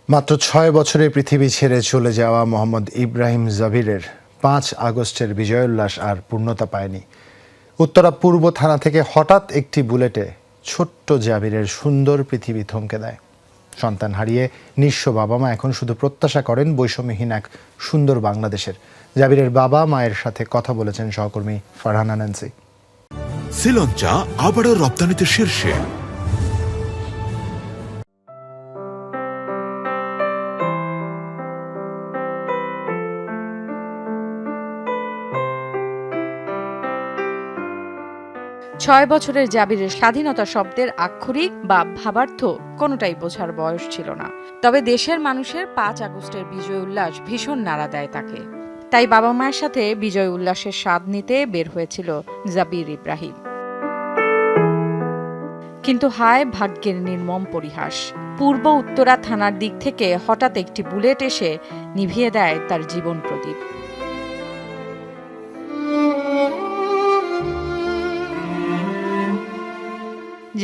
মাত্র ৬ বছরে পৃথিবী ছেড়ে চলে যাওয়া মোহাম্মদ ইব্রাহিম জাবিরের ৫ আগস্টের বিজয়োল্লাস আর পূর্ণতা পায়নি। উত্তরা পূর্ব থানা থেকে হঠাৎ একটি বুলেটে ছোট্ট জাবিরের সুন্দর পৃথিবী থমকে দেয়। সন্তান হারিয়ে নিঃস্ব বাবা মা এখন শুধু প্রত্যাশা করেন বৈষম্যহীন এক সুন্দর বাংলাদেশের। জাবিরের বাবা মায়ের সাথে কথা বলেছেন সহকর্মী ফারহানা ন্যান্সি। শ্রীলঙ্কা আবারও রপ্তানিতে শীর্ষে। ছয় বছরের জাবিরের স্বাধীনতা শব্দের আক্ষরিক বা ভাবার্থ কোনোটাই বোঝার বয়স ছিল না। তবে দেশের মানুষের ৫ আগস্টের বিজয় উল্লাস ভীষণ নাড়া দেয় তাকে। তাই বাবা মায়ের সাথে বিজয় উল্লাসের স্বাদ নিতে বের হয়েছিল জাবির ইব্রাহিম। কিন্তু হায় ভাগ্যের নির্মম পরিহাস, পূর্ব উত্তরা থানার দিক থেকে হঠাৎ একটি বুলেট এসে নিভিয়ে দেয় তার জীবন প্রদীপ।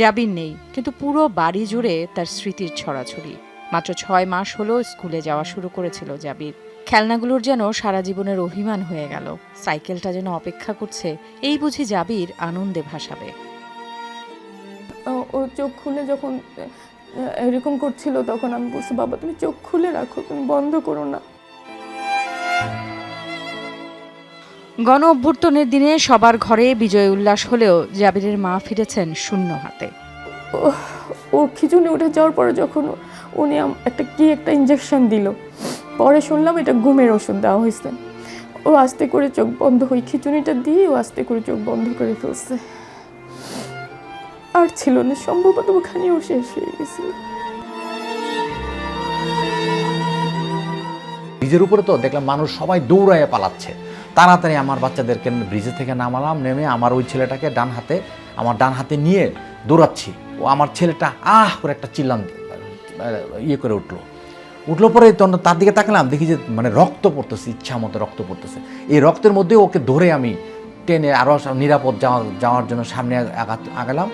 জাবির নেই, কিন্তু পুরো বাড়ি জুড়ে তার স্মৃতির ছড়াছড়ি। মাত্র ৬ মাস হলো স্কুলে যাওয়া শুরু করেছিল জাবির। খেলনাগুলোর যেন সারা জীবনের অভিমান হয়ে গেল, সাইকেলটা যেন অপেক্ষা করছে এই বুঝি জাবির আনন্দে ভাসাবে। ও চোখ খুলে যখন এরকম করছিল তখন আমি বলছি, বাবা তুমি চোখ খুলে রাখো, তুমি বন্ধ করো না। গণ অভ্যুত্থানের দিনে সবার ঘরে বিজয় উল্লাস হলেও জাবিরের মা ফিরেছেন শূন্য হাতে। ও খিচুনি উঠে যাওয়ার পরে যখন উনি একটা ইঞ্জেকশন দিল, পরে শুনলাম এটা ঘুমের ওষুধ দেওয়া হয়েছে। ও আস্তে করে চোখ বন্ধ হয়ে খিচুনিটা দিয়ে ও আস্তে করে চোখ বন্ধ করে ফেলছে। আর ছিল না, সম্ভবত ওখানেও শেষ হয়ে গেছিল। ব্রিজের উপরে তো দেখলাম মানুষ সবাই দৌড়াইয়া পালাচ্ছে। তাড়াতাড়ি আমার বাচ্চাদেরকে ব্রিজে থেকে নামালাম, নেমে আমার ওই ছেলেটাকে আমার ডান হাতে নিয়ে দৌড়াচ্ছি। ও আমার ছেলেটা করে একটা চিল্লান করে উঠলো পরে তার দিকে তাকালাম, দেখি যে মানে রক্ত পড়তেছে, ইচ্ছা মতো রক্ত পড়তেছে। এই রক্তের মধ্যে ওকে ধরে আমি টেনে আরও নিরাপদ যাওয়ার জন্য সামনে আগালাম।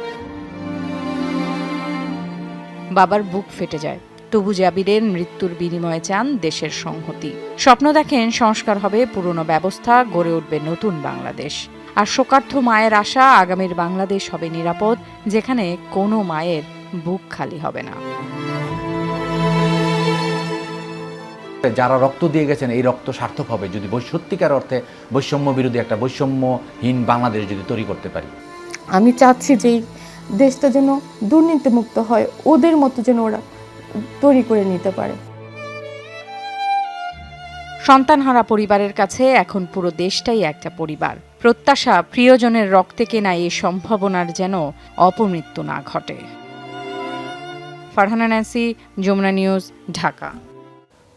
বাবার বুক ফেটে যায়, তবু জাবিরের মৃত্যুর বিনিময়ে চান দেশের সংহতি। স্বপ্ন দেখেন সংস্কার হবে পুরনো ব্যবস্থা, গড়ে উঠবে নতুন বাংলাদেশ। আর শোকার্থ মায়ের আশা আগামীর বাংলাদেশ হবে নিরাপদ, যেখানে কোনো মায়ের বুক খালি হবে না। যারা রক্ত দিয়ে গেছেন এই রক্ত সার্থক হবে যদি সত্যিকার অর্থে বৈষম্য বিরোধী একটা বৈষম্যহীন বাংলাদেশ যদি তৈরি করতে পারি। আমি চাচ্ছি যে দেশটা যেন দুর্নীতিমুক্ত হয়, ওদের মতো যেন ওরা তৈরি করে নিতে পারে। সন্তানহারা পরিবারের কাছে এখন পুরো দেশটাই একটা পরিবার। প্রত্যাশা প্রিয়জনের রক্তে কেনা এই সম্ভাবনার যেন অপমৃত্যু না ঘটে। Farhana Nancy, Jamuna news, Dhaka.